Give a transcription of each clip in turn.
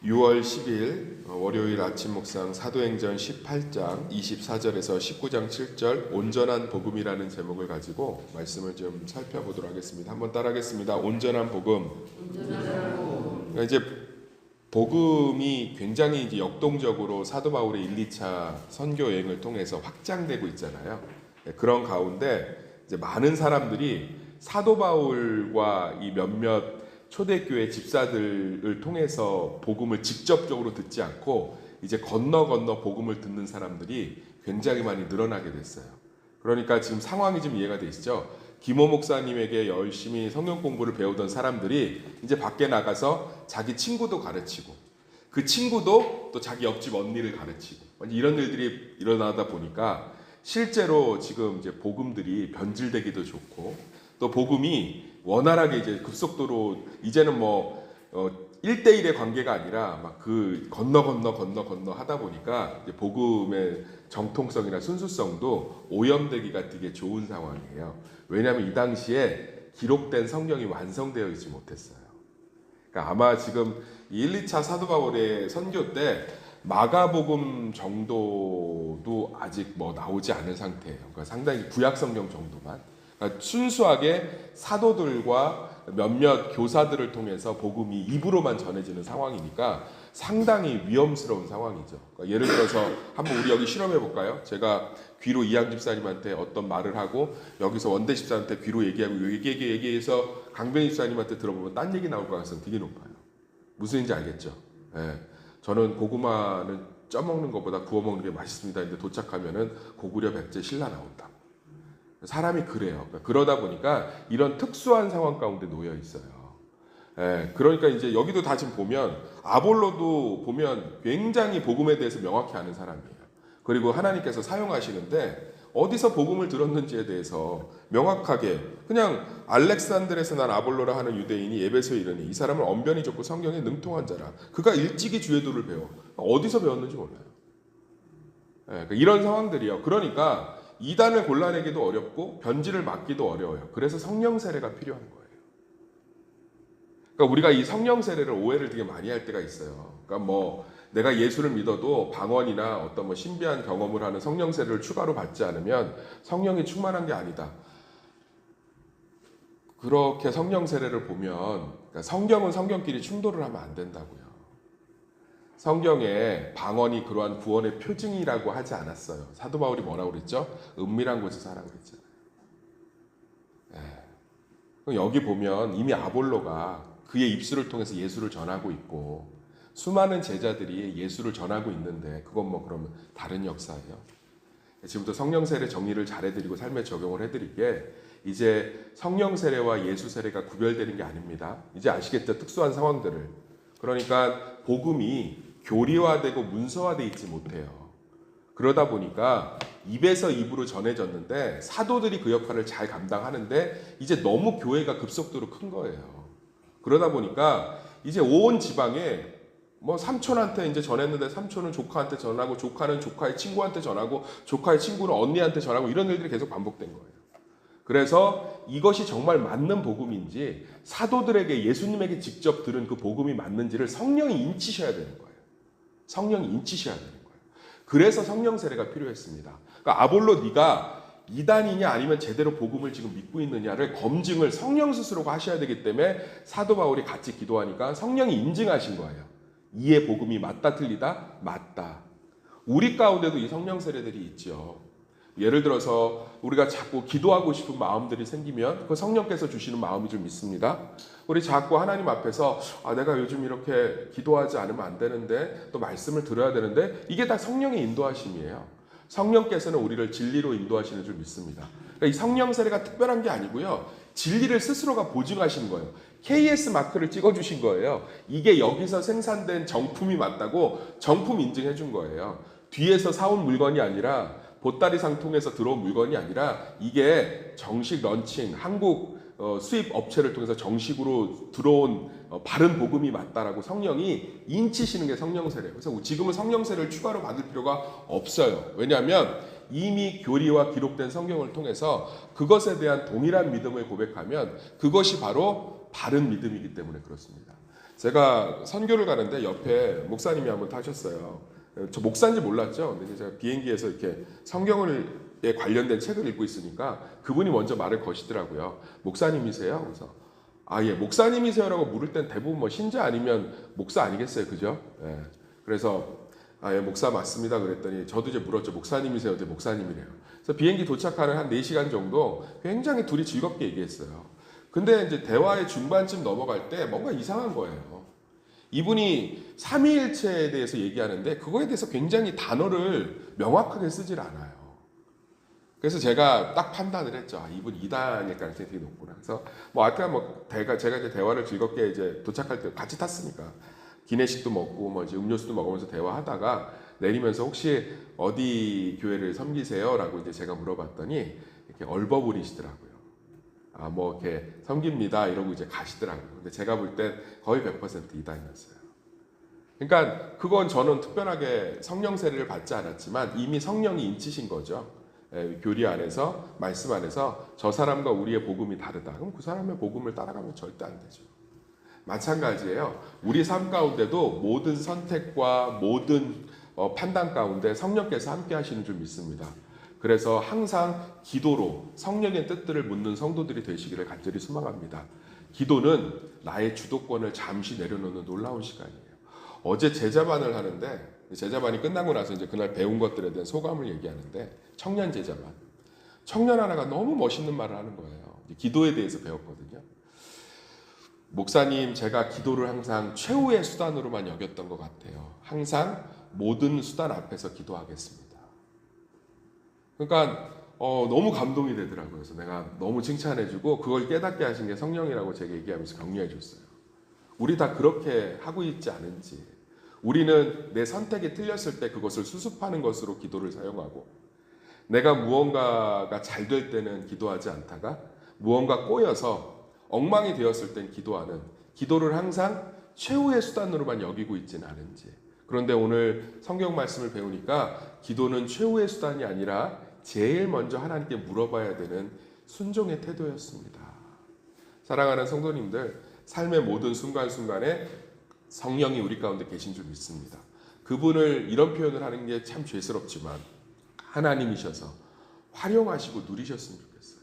6월 10일 월요일 아침 묵상 사도행전 18장 24절에서 19장 7절 온전한 복음이라는 제목을 가지고 말씀을 좀 살펴보도록 하겠습니다. 한번 따라하겠습니다. 온전한 복음. 그러니까 이제 복음이 굉장히 이제 역동적으로 사도 바울의 1, 2차 선교 여행을 통해서 확장되고 있잖아요. 그런 가운데 이제 많은 사람들이 사도 바울과 이 몇몇 초대교회 집사들을 통해서 복음을 직접적으로 듣지 않고 이제 건너 복음을 듣는 사람들이 굉장히 많이 늘어나게 됐어요. 그러니까 지금 상황이 좀 이해가 되시죠? 김호 목사님에게 열심히 성경 공부를 배우던 사람들이 이제 밖에 나가서 자기 친구도 가르치고 그 친구도 또 자기 옆집 언니를 가르치고 이런 일들이 일어나다 보니까 실제로 지금 이제 복음들이 변질되기도 좋고 또 복음이 원활하게 이제 급속도로 이제는 1대1의 관계가 아니라 막 그 건너 하다 보니까 이제 복음의 정통성이나 순수성도 오염되기가 되게 좋은 상황이에요. 왜냐하면 이 당시에 기록된 성경이 완성되어 있지 못했어요. 그러니까 아마 지금 1, 2차 사도 바울의 선교 때 마가복음 정도도 아직 나오지 않은 상태예요. 그러니까 상당히 구약 성경 정도만. 그러니까 순수하게 사도들과 몇몇 교사들을 통해서 복음이 입으로만 전해지는 상황이니까 상당히 위험스러운 상황이죠. 그러니까 예를 들어서 한번 우리 여기 실험해 볼까요? 제가 귀로 이양 집사님한테 어떤 말을 하고 여기서 원대 집사한테 귀로 얘기하고 얘기해서 강변 집사님한테 들어보면 딴 얘기 나올 가능성이 되게 높아요. 무슨 얘기인지 알겠죠? 예. 저는 고구마는 쪄먹는 것보다 구워 먹는 게 맛있습니다. 근데 도착하면은 고구려 백제 신라 나온다. 사람이 그래요. 그러다 보니까 이런 특수한 상황 가운데 놓여 있어요. 예, 그러니까 이제 여기도 다 지금 보면 아볼로도 보면 굉장히 복음에 대해서 명확히 아는 사람이에요. 그리고 하나님께서 사용하시는데 어디서 복음을 들었는지에 대해서 명확하게 그냥 알렉산드에서 난 아볼로라 하는 유대인이 에베소에 이르니 이 사람은 언변이 좋고 성경에 능통한 자라. 그가 일찍이 주의 도를 배워. 어디서 배웠는지 몰라요. 예, 이런 상황들이요. 그러니까 이단을 골라내기도 어렵고 변질을 막기도 어려워요. 그래서 성령 세례가 필요한 거예요. 그러니까 우리가 이 성령 세례를 오해를 되게 많이 할 때가 있어요. 그러니까 내가 예수를 믿어도 방언이나 어떤 신비한 경험을 하는 성령 세례를 추가로 받지 않으면 성령이 충만한 게 아니다. 그렇게 성령 세례를 보면 그러니까 성경은 성경끼리 충돌을 하면 안 된다고요. 성경에 방언이 그러한 구원의 표징이라고 하지 않았어요. 사도 바울이 뭐라고 그랬죠? 은밀한 곳에서 하라고 그랬잖아요. 예. 여기 보면 이미 아볼로가 그의 입술을 통해서 예수를 전하고 있고 수많은 제자들이 예수를 전하고 있는데 그건 그러면 다른 역사예요. 지금부터 성령 세례 정리를 잘해드리고 삶에 적용을 해드릴게 이제 성령 세례와 예수 세례가 구별되는 게 아닙니다. 이제 아시겠죠? 특수한 상황들을. 그러니까 복음이 교리화되고 문서화되어 있지 못해요. 그러다 보니까 입에서 입으로 전해졌는데 사도들이 그 역할을 잘 감당하는데 이제 너무 교회가 급속도로 큰 거예요. 그러다 보니까 이제 온 지방에 삼촌한테 이제 전했는데 삼촌은 조카한테 전하고 조카는 조카의 친구한테 전하고 조카의 친구는 언니한테 전하고 이런 일들이 계속 반복된 거예요. 그래서 이것이 정말 맞는 복음인지 사도들에게 예수님에게 직접 들은 그 복음이 맞는지를 성령이 인치셔야 되는 거예요. 성령이 인치셔야 되는 거예요. 그래서 성령 세례가 필요했습니다. 그러니까 아볼로 네가 이단이냐 아니면 제대로 복음을 지금 믿고 있느냐를 검증을 성령 스스로가 하셔야 되기 때문에 사도 바울이 같이 기도하니까 성령이 인증하신 거예요. 이의 복음이 맞다 틀리다? 맞다. 우리 가운데도 이 성령 세례들이 있죠. 예를 들어서 우리가 자꾸 기도하고 싶은 마음들이 생기면 그 성령께서 주시는 마음이 좀 있습니다. 우리 자꾸 하나님 앞에서 내가 요즘 이렇게 기도하지 않으면 안 되는데 또 말씀을 들어야 되는데 이게 다 성령의 인도하심이에요. 성령께서는 우리를 진리로 인도하시는 줄 믿습니다. 그러니까 이 성령 세례가 특별한 게 아니고요. 진리를 스스로가 보증하신 거예요. KS 마크를 찍어주신 거예요. 이게 여기서 생산된 정품이 맞다고 정품 인증해 준 거예요. 뒤에서 사온 물건이 아니라 보따리 상통에서 들어온 물건이 아니라 이게 정식 런칭 한국 수입 업체를 통해서 정식으로 들어온 바른 복음이 맞다라고 성령이 인치시는 게 성령 세례예요. 그래서 지금은 성령 세례를 추가로 받을 필요가 없어요. 왜냐하면 이미 교리와 기록된 성경을 통해서 그것에 대한 동일한 믿음을 고백하면 그것이 바로 바른 믿음이기 때문에 그렇습니다. 제가 선교를 가는데 옆에 목사님이 한번 타셨어요. 저 목사인지 몰랐죠. 근데 제가 비행기에서 이렇게 성경에 관련된 책을 읽고 있으니까 그분이 먼저 말을 거시더라고요. 목사님이세요? 그래서 아, 예, 목사님이세요라고 물을 땐 대부분 뭐 신자 아니면 목사 아니겠어요, 그죠? 예. 그래서 아, 예, 목사 맞습니다. 그랬더니 저도 이제 물었죠. 목사님이세요? 네, 목사님이래요. 그래서 비행기 도착하는 한 4시간 정도 굉장히 둘이 즐겁게 얘기했어요. 근데 이제 대화의 중반쯤 넘어갈 때 뭔가 이상한 거예요. 이분이 삼위일체에 대해서 얘기하는데 그거에 대해서 굉장히 단어를 명확하게 쓰질 않아요. 그래서 제가 딱 판단을 했죠. 아, 이분 이단일 가능성이 되게 높구나. 그래서 뭐 아까 뭐 제가 이제 대화를 즐겁게 이제 도착할 때 같이 탔으니까 기내식도 먹고 뭐 이제 음료수도 먹으면서 대화하다가 내리면서 혹시 어디 교회를 섬기세요?라고 이제 제가 물어봤더니 이렇게 얼버무리시더라고요. 아, 뭐 이렇게 섬깁니다 이러고 이제 가시더라고요. 근데 제가 볼 땐 거의 100% 이단이었어요. 그러니까 그건 저는 특별하게 성령 세례를 받지 않았지만 이미 성령이 인치신 거죠. 교리 안에서 말씀 안에서 저 사람과 우리의 복음이 다르다. 그럼 그 사람의 복음을 따라가면 절대 안 되죠. 마찬가지예요. 우리 삶 가운데도 모든 선택과 모든 판단 가운데 성령께서 함께 하시는 줄 믿습니다. 그래서 항상 기도로 성령의 뜻들을 묻는 성도들이 되시기를 간절히 소망합니다. 기도는 나의 주도권을 잠시 내려놓는 놀라운 시간이에요. 어제 제자반을 하는데 제자반이 끝나고 나서 이제 그날 배운 것들에 대한 소감을 얘기하는데 청년 제자반. 청년 하나가 너무 멋있는 말을 하는 거예요. 기도에 대해서 배웠거든요. 목사님, 제가 기도를 항상 최후의 수단으로만 여겼던 것 같아요. 항상 모든 수단 앞에서 기도하겠습니다. 그러니까 너무 감동이 되더라고요. 그래서 내가 너무 칭찬해주고 그걸 깨닫게 하신 게 성령이라고 제가 얘기하면서 격려해줬어요. 우리 다 그렇게 하고 있지 않은지. 우리는 내 선택이 틀렸을 때 그것을 수습하는 것으로 기도를 사용하고 내가 무언가가 잘 될 때는 기도하지 않다가 무언가 꼬여서 엉망이 되었을 땐 기도하는 기도를 항상 최후의 수단으로만 여기고 있지는 않은지. 그런데 오늘 성경 말씀을 배우니까 기도는 최후의 수단이 아니라 제일 먼저 하나님께 물어봐야 되는 순종의 태도였습니다. 사랑하는 성도님들, 삶의 모든 순간순간에 성령이 우리 가운데 계신 줄 믿습니다. 그분을 이런 표현을 하는 게 참 죄스럽지만 하나님이셔서 활용하시고 누리셨으면 좋겠어요.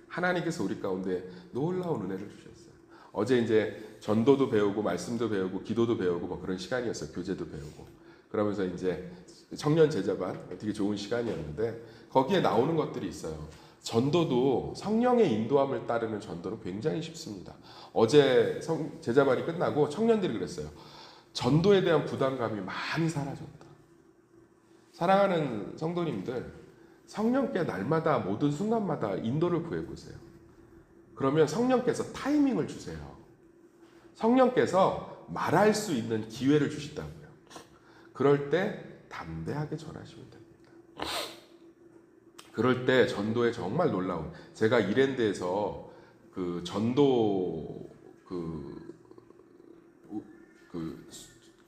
하나님께서 우리 가운데 놀라운 은혜를 주셨어요. 어제 이제 전도도 배우고 말씀도 배우고 기도도 배우고 뭐 그런 시간이었어요. 교제도 배우고. 그러면서 이제 청년 제자반 되게 좋은 시간이었는데 거기에 나오는 것들이 있어요. 전도도 성령의 인도함을 따르는 전도는 굉장히 쉽습니다. 어제 제자반이 끝나고 청년들이 그랬어요. 전도에 대한 부담감이 많이 사라졌다. 사랑하는 성도님들, 성령께 날마다 모든 순간마다 인도를 구해보세요. 그러면 성령께서 타이밍을 주세요. 성령께서 말할 수 있는 기회를 주신다고요. 그럴 때 담대하게 전하시면 됩니다. 그럴 때 전도에 정말 놀라운, 제가 이랜드에서 그 전도 그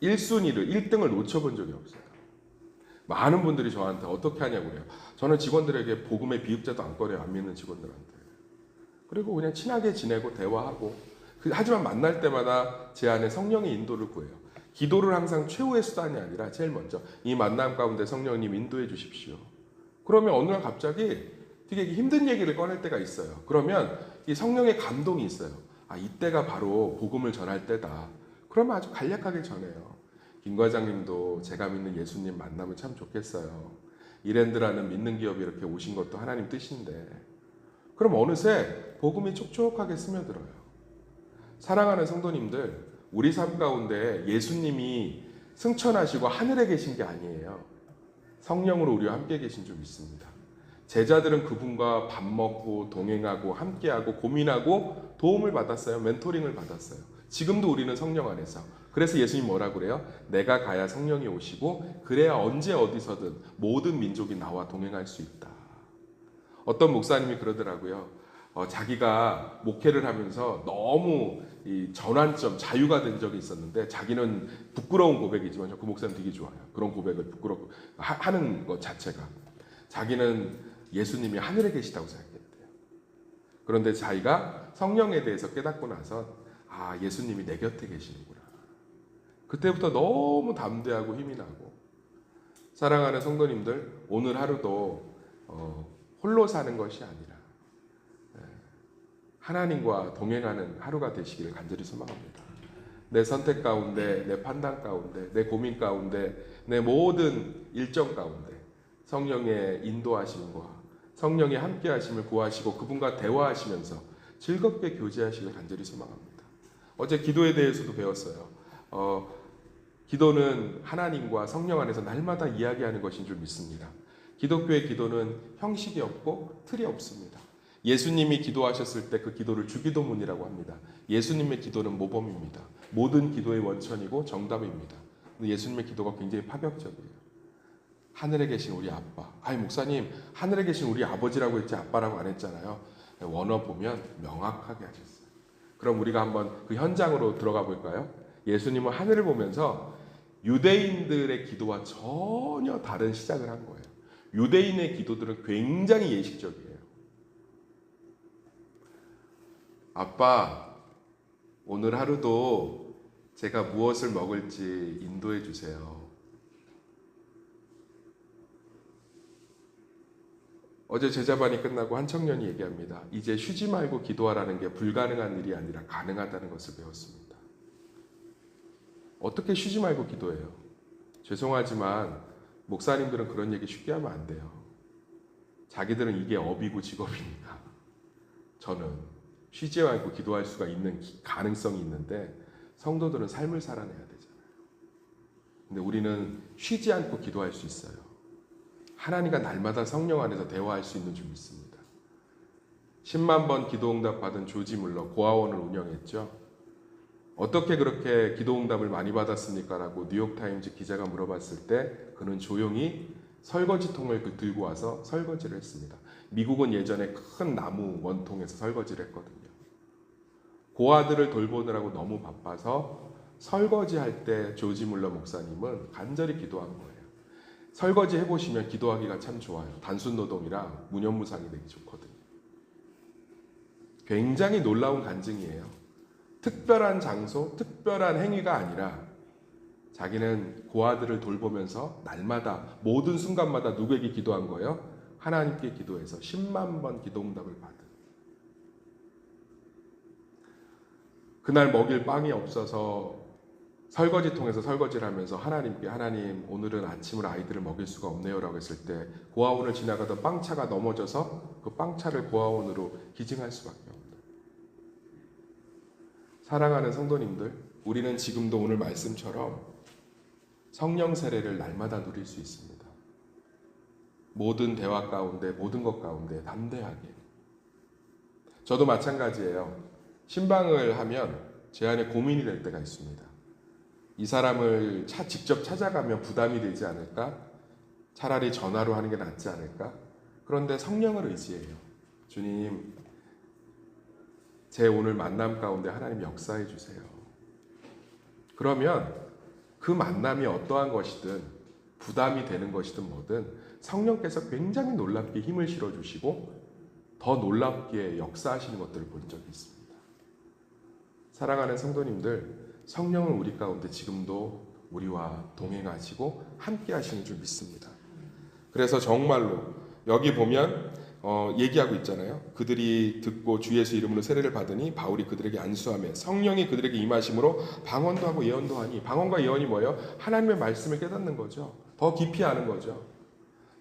1순위를 1등을 놓쳐본 적이 없어요. 많은 분들이 저한테 어떻게 하냐고 그래요. 저는 직원들에게 복음의 비읍자도 안 꺼내요. 안 믿는 직원들한테. 그리고 그냥 친하게 지내고 대화하고, 하지만 만날 때마다 제 안에 성령의 인도를 구해요. 기도를 항상 최후의 수단이 아니라 제일 먼저 이 만남 가운데 성령님 인도해 주십시오. 그러면 어느 날 갑자기 되게 힘든 얘기를 꺼낼 때가 있어요. 그러면 이 성령의 감동이 있어요. 아, 이때가 바로 복음을 전할 때다. 그러면 아주 간략하게 전해요. 김 과장님도 제가 믿는 예수님 만나면 참 좋겠어요. 이랜드라는 믿는 기업이 이렇게 오신 것도 하나님 뜻인데. 그럼 어느새 복음이 촉촉하게 스며들어요. 사랑하는 성도님들, 우리 삶 가운데 예수님이 승천하시고 하늘에 계신 게 아니에요. 성령으로 우리와 함께 계신 줄 믿습니다. 제자들은 그분과 밥 먹고 동행하고 함께하고 고민하고 도움을 받았어요. 멘토링을 받았어요. 지금도 우리는 성령 안에서. 그래서 예수님 뭐라고 그래요? 내가 가야 성령이 오시고 그래야 언제 어디서든 모든 민족이 나와 동행할 수 있다. 어떤 목사님이 그러더라고요. 자기가 목회를 하면서 너무 이 전환점, 자유가 된 적이 있었는데 자기는 부끄러운 고백이지만 그 목사님 되게 좋아요. 그런 고백을 부끄럽고 하는 것 자체가. 자기는 예수님이 하늘에 계시다고 생각했대요. 그런데 자기가 성령에 대해서 깨닫고 나서 아, 예수님이 내 곁에 계시는구나. 그때부터 너무 담대하고 힘이 나고. 사랑하는 성도님들, 오늘 하루도 홀로 사는 것이 아니라 하나님과 동행하는 하루가 되시기를 간절히 소망합니다. 내 선택 가운데, 내 판단 가운데, 내 고민 가운데, 내 모든 일정 가운데 성령의 인도하심과 성령의 함께하심을 구하시고 그분과 대화하시면서 즐겁게 교제하시길 간절히 소망합니다. 어제 기도에 대해서도 배웠어요. 기도는 하나님과 성령 안에서 날마다 이야기하는 것인 줄 믿습니다. 기독교의 기도는 형식이 없고 틀이 없습니다. 예수님이 기도하셨을 때 그 기도를 주기도문이라고 합니다. 예수님의 기도는 모범입니다. 모든 기도의 원천이고 정답입니다. 예수님의 기도가 굉장히 파격적이에요. 하늘에 계신 우리 아빠. 아니 목사님, 하늘에 계신 우리 아버지라고 했지 아빠라고 안 했잖아요. 원어 보면 명확하게 하셨어요. 그럼 우리가 한번 그 현장으로 들어가 볼까요? 예수님은 하늘을 보면서 유대인들의 기도와 전혀 다른 시작을 한 거예요. 유대인의 기도들은 굉장히 예식적이에요. 아빠, 오늘 하루도 제가 무엇을 먹을지 인도해 주세요. 어제 제자반이 끝나고 한 청년이 얘기합니다. 이제 쉬지 말고 기도하라는 게 불가능한 일이 아니라 가능하다는 것을 배웠습니다. 어떻게 쉬지 말고 기도해요? 죄송하지만 목사님들은 그런 얘기 쉽게 하면 안 돼요. 자기들은 이게 업이고 직업이니까. 저는 쉬지 말고 기도할 수가 있는 가능성이 있는데 성도들은 삶을 살아내야 되잖아요. 근데 우리는 쉬지 않고 기도할 수 있어요. 하나님과 날마다 성령 안에서 대화할 수 있는 줄 믿습니다. 10만 번 기도응답 받은 조지 물러 고아원을 운영했죠. 어떻게 그렇게 기도응답을 많이 받았습니까? 라고 뉴욕타임즈 기자가 물어봤을 때 그는 조용히 설거지통을 들고 와서 설거지를 했습니다. 미국은 예전에 큰 나무 원통에서 설거지를 했거든요. 고아들을 돌보느라고 너무 바빠서 설거지할 때 조지 물러 목사님은 간절히 기도한 거예요. 설거지 해보시면 기도하기가 참 좋아요. 단순 노동이라 무념무상이 되기 좋거든요. 굉장히 놀라운 간증이에요. 특별한 장소, 특별한 행위가 아니라 자기는 고아들을 돌보면서 날마다 모든 순간마다 누구에게 기도한 거예요? 하나님께 기도해서 10만 번 기도응답을 받은. 그날 먹일 빵이 없어서 설거지통에서 설거지를 하면서 하나님께 하나님 오늘은 아침을 아이들을 먹일 수가 없네요 라고 했을 때 고아원을 지나가던 빵차가 넘어져서 그 빵차를 고아원으로 기증할 수밖에 없다. 사랑하는 성도님들, 우리는 지금도 오늘 말씀처럼 성령 세례를 날마다 누릴 수 있습니다. 모든 대화 가운데 모든 것 가운데 담대하게. 저도 마찬가지예요. 신방을 하면 제 안에 고민이 될 때가 있습니다. 이 사람을 직접 찾아가면 부담이 되지 않을까? 차라리 전화로 하는 게 낫지 않을까? 그런데 성령을 의지해요. 주님, 제 오늘 만남 가운데 하나님 역사해 주세요. 그러면 그 만남이 어떠한 것이든 부담이 되는 것이든 뭐든 성령께서 굉장히 놀랍게 힘을 실어주시고 더 놀랍게 역사하시는 것들을 본 적이 있습니다. 사랑하는 성도님들, 성령은 우리 가운데 지금도 우리와 동행하시고 함께 하시는 줄 믿습니다. 그래서 정말로 여기 보면 얘기하고 있잖아요. 그들이 듣고 주 예수 이름으로 세례를 받으니 바울이 그들에게 안수하며 성령이 그들에게 임하심으로 방언도 하고 예언도 하니. 방언과 예언이 뭐예요? 하나님의 말씀을 깨닫는 거죠. 더 깊이 아는 거죠.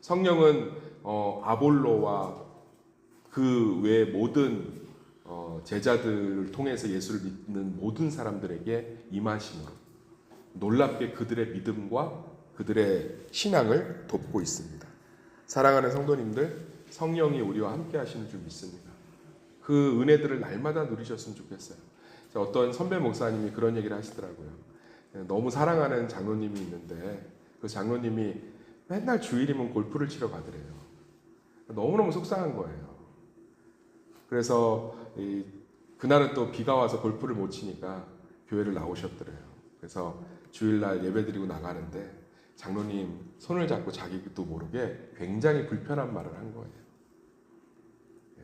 성령은 아볼로와 그 외 모든 제자들을 통해서 예수를 믿는 모든 사람들에게 임하심으로 놀랍게 그들의 믿음과 그들의 신앙을 돕고 있습니다. 사랑하는 성도님들, 성령이 우리와 함께 하시는 줄 믿습니다. 그 은혜들을 날마다 누리셨으면 좋겠어요. 어떤 선배 목사님이 그런 얘기를 하시더라고요. 너무 사랑하는 장로님이 있는데 그 장로님이 맨날 주일이면 골프를 치러 가더래요. 너무너무 속상한 거예요. 그래서 그날은 또 비가 와서 골프를 못 치니까 교회를 나오셨더래요. 그래서 주일날 예배드리고 나가는데 장로님 손을 잡고 자기도 모르게 굉장히 불편한 말을 한 거예요.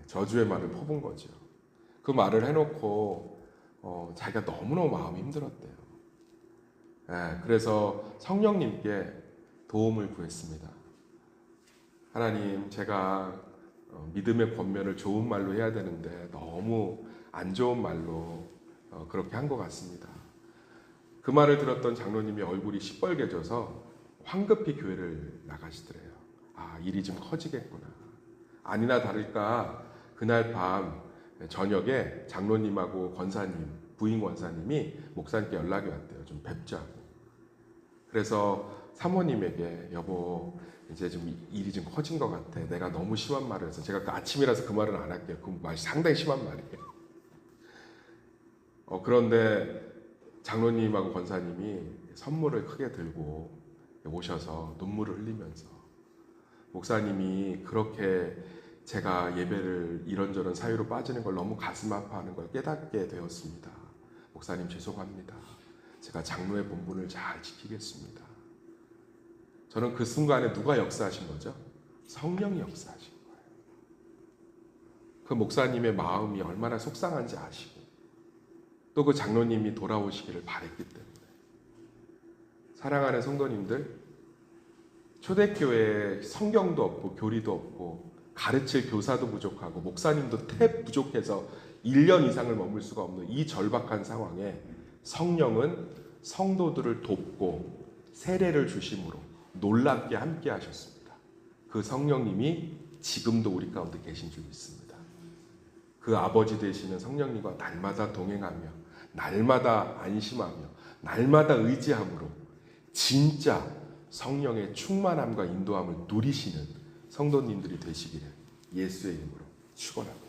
저주의 말을 퍼본 거죠. 그 말을 해놓고 자기가 너무너무 마음이 힘들었대요. 그래서 성령님께 도움을 구했습니다. 하나님, 제가 믿음의 권면을 좋은 말로 해야 되는데 너무 안 좋은 말로 그렇게 한 것 같습니다. 그 말을 들었던 장로님이 얼굴이 시뻘개져서 황급히 교회를 나가시더래요. 일이 좀 커지겠구나. 아니나 다를까 그날 밤 저녁에 장로님하고 권사님, 부인 권사님이 목사님께 연락이 왔대요. 좀 뵙자고. 그래서 사모님에게 여보, 이제 좀 일이 좀 커진 것 같아. 내가 너무 심한 말을 해서. 제가 그 아침이라서 그 말은 안 할게요. 그 말이 상당히 심한 말이에요. 그런데 장로님하고 권사님이 선물을 크게 들고 오셔서 눈물을 흘리면서 목사님이 그렇게 제가 예배를 이런저런 사유로 빠지는 걸 너무 가슴 아파하는 걸 깨닫게 되었습니다. 목사님 죄송합니다. 제가 장로의 본분을 잘 지키겠습니다. 저는 그 순간에 누가 역사하신 거죠? 성령이 역사하신 거예요. 그 목사님의 마음이 얼마나 속상한지 아시고 또 그 장로님이 돌아오시기를 바랬기 때문에. 사랑하는 성도님들, 초대교회에 성경도 없고 교리도 없고 가르칠 교사도 부족하고 목사님도 탭 부족해서 1년 이상을 머물 수가 없는 이 절박한 상황에 성령은 성도들을 돕고 세례를 주심으로 놀랍게 함께 하셨습니다. 그 성령님이 지금도 우리 가운데 계신 줄 믿습니다. 그 아버지 되시는 성령님과 날마다 동행하며 날마다 안심하며 날마다 의지함으로 진짜 성령의 충만함과 인도함을 누리시는 성도님들이 되시기를 예수의 이름으로 축원합니다.